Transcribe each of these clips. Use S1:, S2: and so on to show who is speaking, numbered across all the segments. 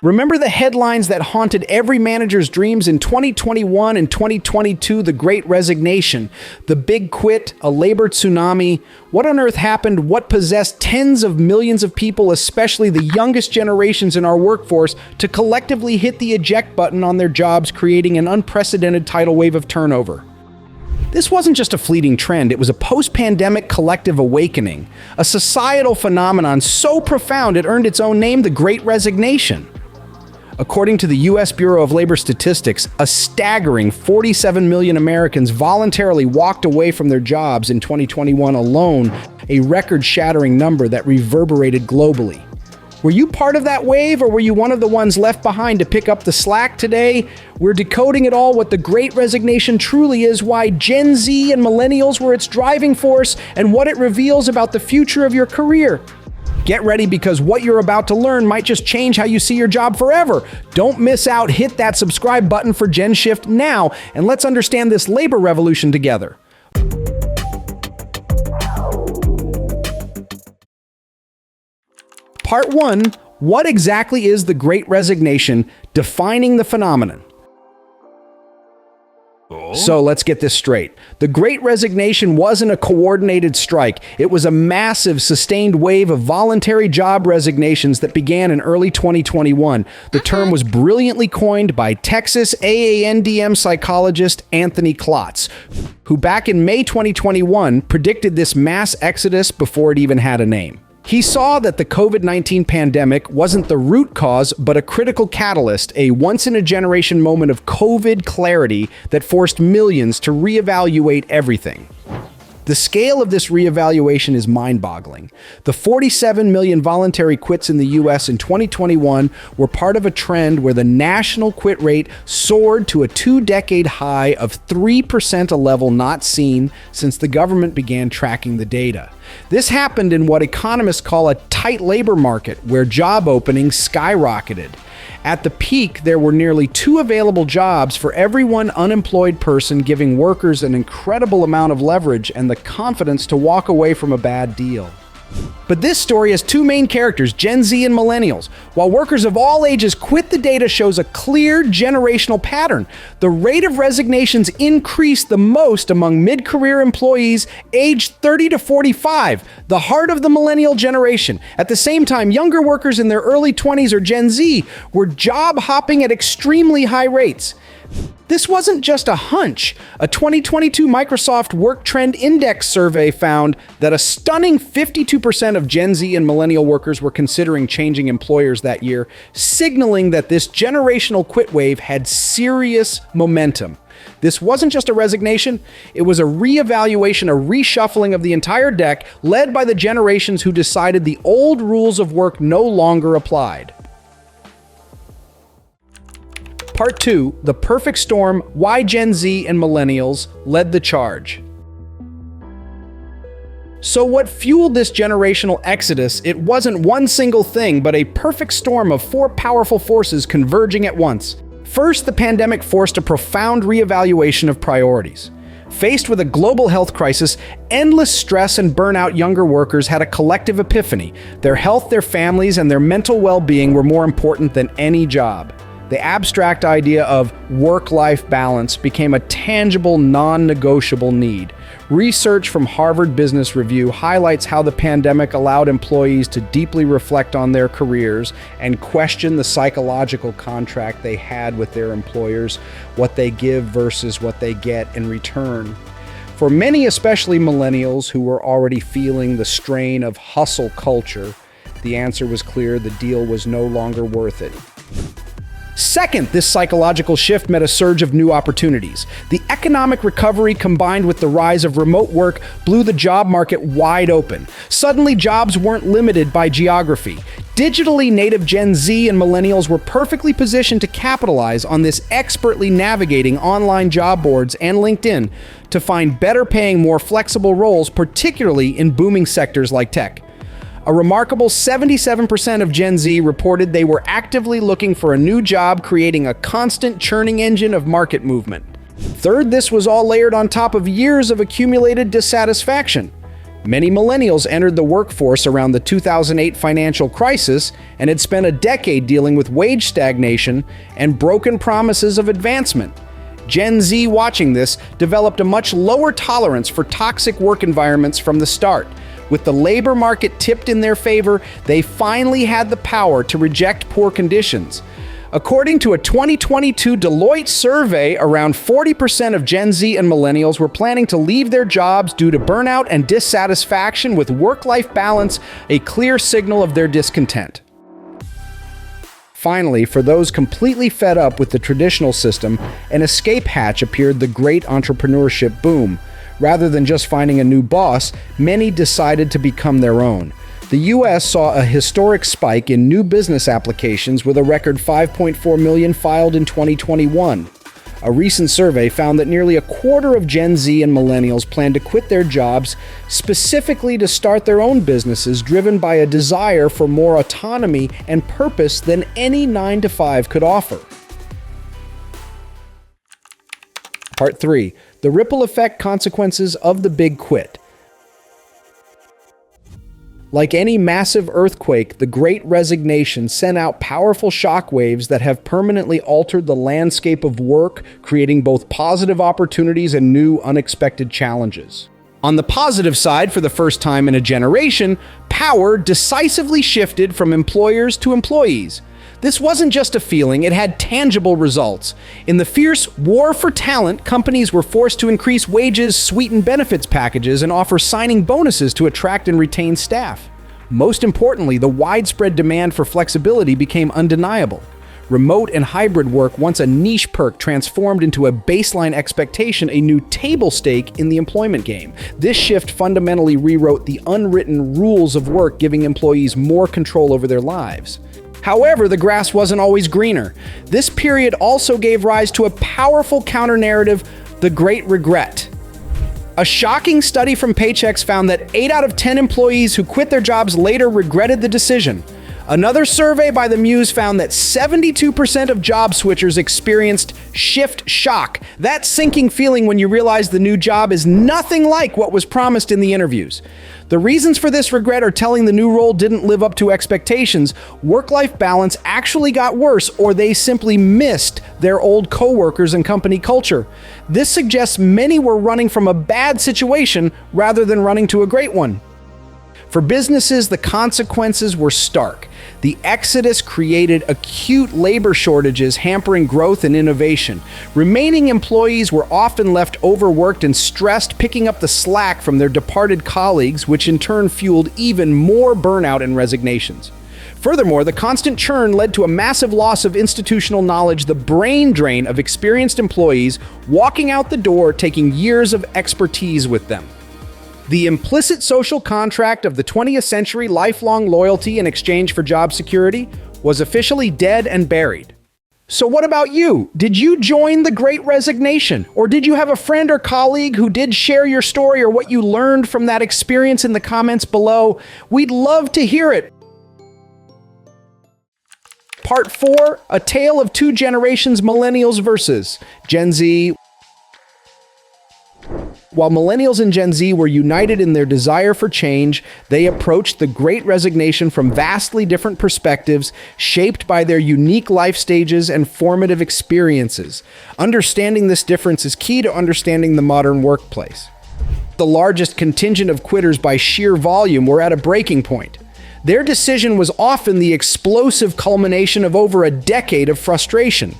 S1: Remember the headlines that haunted every manager's dreams in 2021 and 2022, the Great Resignation, the Big Quit, a labor tsunami? What on earth happened? What possessed tens of millions of people, especially the youngest generations in our workforce, to collectively hit the eject button on their jobs, creating an unprecedented tidal wave of turnover? This wasn't just a fleeting trend, it was a post-pandemic collective awakening, a societal phenomenon so profound it earned its own name, the Great Resignation. According to the U.S. Bureau of Labor Statistics, a staggering 47 million Americans voluntarily walked away from their jobs in 2021 alone, a record-shattering number that reverberated globally. Were you part of that wave, or were you one of the ones left behind to pick up the slack today? We're decoding it all, what the Great Resignation truly is, why Gen Z and Millennials were its driving force, and what it reveals about the future of your career. Get ready, because what you're about to learn might just change how you see your job forever. Don't miss out. Hit that subscribe button for GENSHIFT now, and let's understand this labor revolution together. Part 1, what exactly is the Great Resignation? Defining the phenomenon. So let's get this straight. The Great Resignation wasn't a coordinated strike. It was a massive, sustained wave of voluntary job resignations that began in early 2021. The term was brilliantly coined by Texas AANDM psychologist Anthony Klotz, who back in May 2021 predicted this mass exodus before it even had a name. He saw that the COVID-19 pandemic wasn't the root cause, but a critical catalyst, a once-in-a-generation moment of COVID clarity that forced millions to reevaluate everything. The scale of this reevaluation is mind-boggling. The 47 million voluntary quits in the U.S. in 2021 were part of a trend where the national quit rate soared to a 2-decade high of 3%, a level not seen since the government began tracking the data. This happened in what economists call a tight labor market, where job openings skyrocketed. At the peak, there were nearly 2 available jobs for every one unemployed person, giving workers an incredible amount of leverage and the confidence to walk away from a bad deal. But this story has 2 main characters, Gen Z and Millennials. While workers of all ages quit, the data shows a clear generational pattern. The rate of resignations increased the most among mid-career employees aged 30 to 45, the heart of the millennial generation. At the same time, younger workers in their early 20s or Gen Z were job hopping at extremely high rates. This wasn't just a hunch. A 2022 Microsoft Work Trend Index survey found that a stunning 52% of Gen Z and millennial workers were considering changing employers that year, signaling that this generational quit wave had serious momentum. This wasn't just a resignation, it was a reevaluation, a reshuffling of the entire deck, led by the generations who decided the old rules of work no longer applied. Part 2, the perfect storm, why Gen Z and Millennials led the charge. So what fueled this generational exodus? It wasn't one single thing, but a perfect storm of 4 powerful forces converging at once. First, the pandemic forced a profound reevaluation of priorities. Faced with a global health crisis, endless stress and burnout, younger workers had a collective epiphany. Their health, their families, and their mental well-being were more important than any job. The abstract idea of work-life balance became a tangible, non-negotiable need. Research from Harvard Business Review highlights how the pandemic allowed employees to deeply reflect on their careers and question the psychological contract they had with their employers, what they give versus what they get in return. For many, especially millennials who were already feeling the strain of hustle culture, the answer was clear: the deal was no longer worth it. Second, this psychological shift met a surge of new opportunities. The economic recovery combined with the rise of remote work blew the job market wide open. Suddenly, jobs weren't limited by geography. Digitally native Gen Z and Millennials were perfectly positioned to capitalize on this, expertly navigating online job boards and LinkedIn to find better paying, more flexible roles, particularly in booming sectors like tech. A remarkable 77% of Gen Z reported they were actively looking for a new job, creating a constant churning engine of market movement. Third, this was all layered on top of years of accumulated dissatisfaction. Many millennials entered the workforce around the 2008 financial crisis and had spent a decade dealing with wage stagnation and broken promises of advancement. Gen Z, watching this, developed a much lower tolerance for toxic work environments from the start. With the labor market tipped in their favor, they finally had the power to reject poor conditions. According to a 2022 Deloitte survey, around 40% of Gen Z and millennials were planning to leave their jobs due to burnout and dissatisfaction with work-life balance, a clear signal of their discontent. Finally, for those completely fed up with the traditional system, an escape hatch appeared: the great entrepreneurship boom. Rather than just finding a new boss, many decided to become their own. The U.S. saw a historic spike in new business applications with a record 5.4 million filed in 2021. A recent survey found that nearly a quarter of Gen Z and millennials plan to quit their jobs specifically to start their own businesses, driven by a desire for more autonomy and purpose than any 9-to-5 could offer. Part 3. The ripple effect consequences of the big quit. Like any massive earthquake, the Great Resignation sent out powerful shockwaves that have permanently altered the landscape of work, creating both positive opportunities and new, unexpected challenges. On the positive side, for the first time in a generation, power decisively shifted from employers to employees. This wasn't just a feeling, it had tangible results. In the fierce war for talent, companies were forced to increase wages, sweeten benefits packages, and offer signing bonuses to attract and retain staff. Most importantly, the widespread demand for flexibility became undeniable. Remote and hybrid work, once a niche perk, transformed into a baseline expectation, a new table stake in the employment game. This shift fundamentally rewrote the unwritten rules of work, giving employees more control over their lives. However, the grass wasn't always greener. This period also gave rise to a powerful counter-narrative: the Great Regret. A shocking study from Paychex found that 8 out of 10 employees who quit their jobs later regretted the decision. Another survey by the Muse found that 72% of job switchers experienced shift shock, that sinking feeling when you realize the new job is nothing like what was promised in the interviews. The reasons for this regret are telling: the new role didn't live up to expectations, work-life balance actually got worse, or they simply missed their old coworkers and company culture. This suggests many were running from a bad situation rather than running to a great one. For businesses, the consequences were stark. The exodus created acute labor shortages, hampering growth and innovation. Remaining employees were often left overworked and stressed, picking up the slack from their departed colleagues, which in turn fueled even more burnout and resignations. Furthermore, the constant churn led to a massive loss of institutional knowledge, the brain drain of experienced employees walking out the door, taking years of expertise with them. The implicit social contract of the 20th century, lifelong loyalty in exchange for job security, was officially dead and buried. So what about you? Did you join the Great Resignation? Or did you have a friend or colleague who did share your story or what you learned from that experience in the comments below? We'd love to hear it. Part 4, a tale of two generations, millennials versus Gen Z. While millennials and Gen Z were united in their desire for change, they approached the Great Resignation from vastly different perspectives, shaped by their unique life stages and formative experiences. Understanding this difference is key to understanding the modern workplace. The largest contingent of quitters by sheer volume were at a breaking point. Their decision was often the explosive culmination of over a decade of frustration.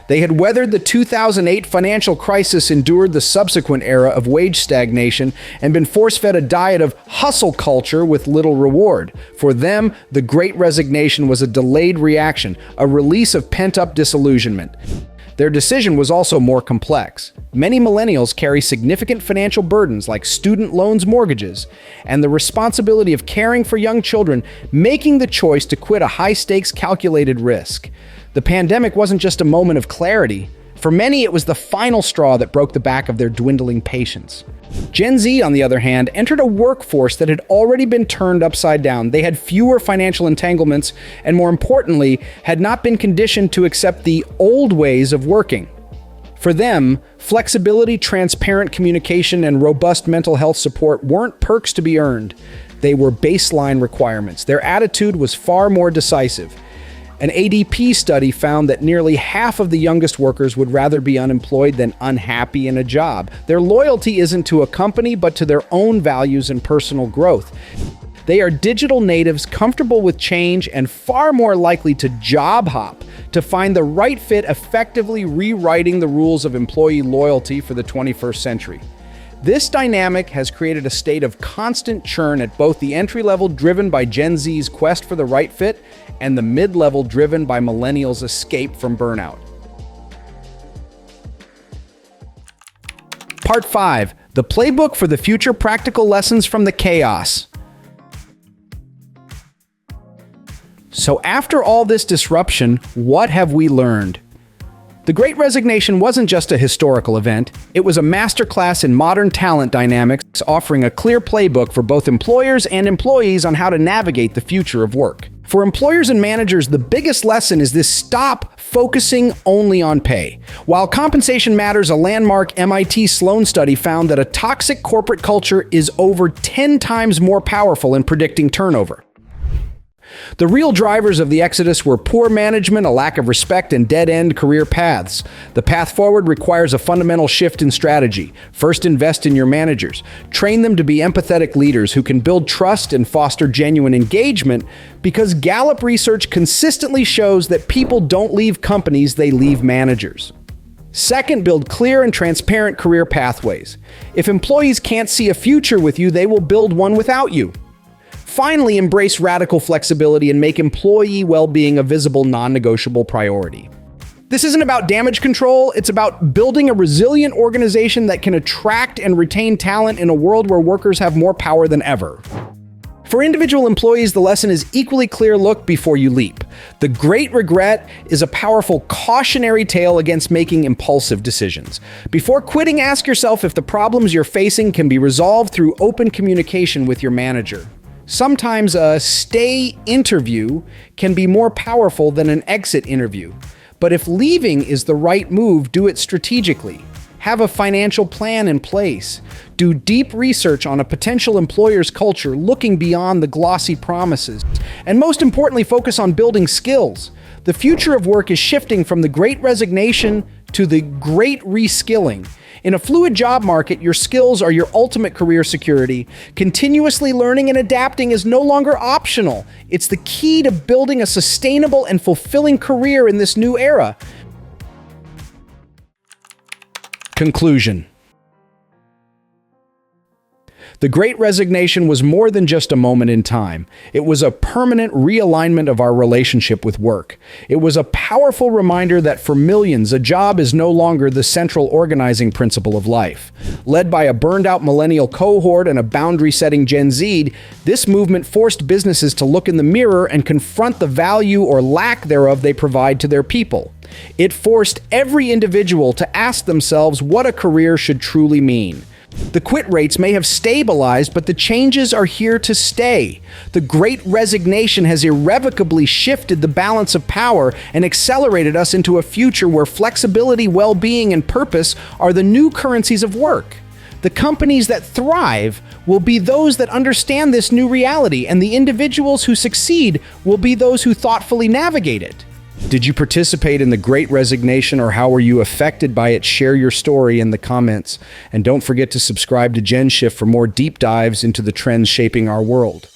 S1: They had weathered the 2008 financial crisis, endured the subsequent era of wage stagnation, and been force-fed a diet of hustle culture with little reward. For them, the Great Resignation was a delayed reaction, a release of pent-up disillusionment. Their decision was also more complex. Many millennials carry significant financial burdens like student loans, mortgages, and the responsibility of caring for young children, making the choice to quit a high-stakes calculated risk. The pandemic wasn't just a moment of clarity. For many, it was the final straw that broke the back of their dwindling patience. Gen Z, on the other hand, entered a workforce that had already been turned upside down. They had fewer financial entanglements and, more importantly, had not been conditioned to accept the old ways of working. For them, flexibility, transparent communication, and robust mental health support weren't perks to be earned. They were baseline requirements. Their attitude was far more decisive. An ADP study found that nearly half of the youngest workers would rather be unemployed than unhappy in a job. Their loyalty isn't to a company, but to their own values and personal growth. They are digital natives, comfortable with change, and far more likely to job hop to find the right fit, effectively rewriting the rules of employee loyalty for the 21st century. This dynamic has created a state of constant churn at both the entry level, driven by Gen Z's quest for the right fit, and the mid-level, driven by millennials' escape from burnout. Part 5. The Playbook for the Future: Practical Lessons from the Chaos. So after all this disruption, what have we learned? The Great Resignation wasn't just a historical event. It was a masterclass in modern talent dynamics, offering a clear playbook for both employers and employees on how to navigate the future of work. For employers and managers, the biggest lesson is this: stop focusing only on pay. While compensation matters, a landmark MIT Sloan study found that a toxic corporate culture is over 10 times more powerful in predicting turnover. The real drivers of the exodus were poor management, a lack of respect, and dead-end career paths. The path forward requires a fundamental shift in strategy. First, invest in your managers. Train them to be empathetic leaders who can build trust and foster genuine engagement, because Gallup research consistently shows that people don't leave companies, they leave managers. Second, build clear and transparent career pathways. If employees can't see a future with you, they will build one without you. Finally, embrace radical flexibility and make employee well-being a visible, non-negotiable priority. This isn't about damage control, it's about building a resilient organization that can attract and retain talent in a world where workers have more power than ever. For individual employees, the lesson is equally clear: look before you leap. The Great Regret is a powerful cautionary tale against making impulsive decisions. Before quitting, ask yourself if the problems you're facing can be resolved through open communication with your manager. Sometimes a stay interview can be more powerful than an exit interview. But if leaving is the right move, do it strategically. Have a financial plan in place. Do deep research on a potential employer's culture, looking beyond the glossy promises. And most importantly, focus on building skills. The future of work is shifting from the Great Resignation to the Great Reskilling. In a fluid job market, your skills are your ultimate career security. Continuously learning and adapting is no longer optional. It's the key to building a sustainable and fulfilling career in this new era. Conclusion. The Great Resignation was more than just a moment in time. It was a permanent realignment of our relationship with work. It was a powerful reminder that for millions, a job is no longer the central organizing principle of life. Led by a burned-out millennial cohort and a boundary-setting Gen Z, this movement forced businesses to look in the mirror and confront the value or lack thereof they provide to their people. It forced every individual to ask themselves what a career should truly mean. The quit rates may have stabilized, but the changes are here to stay. The Great Resignation has irrevocably shifted the balance of power and accelerated us into a future where flexibility, well-being, and purpose are the new currencies of work. The companies that thrive will be those that understand this new reality, and the individuals who succeed will be those who thoughtfully navigate it. Did you participate in the Great Resignation, or how were you affected by it? Share your story in the comments. And don't forget to subscribe to GenShift for more deep dives into the trends shaping our world.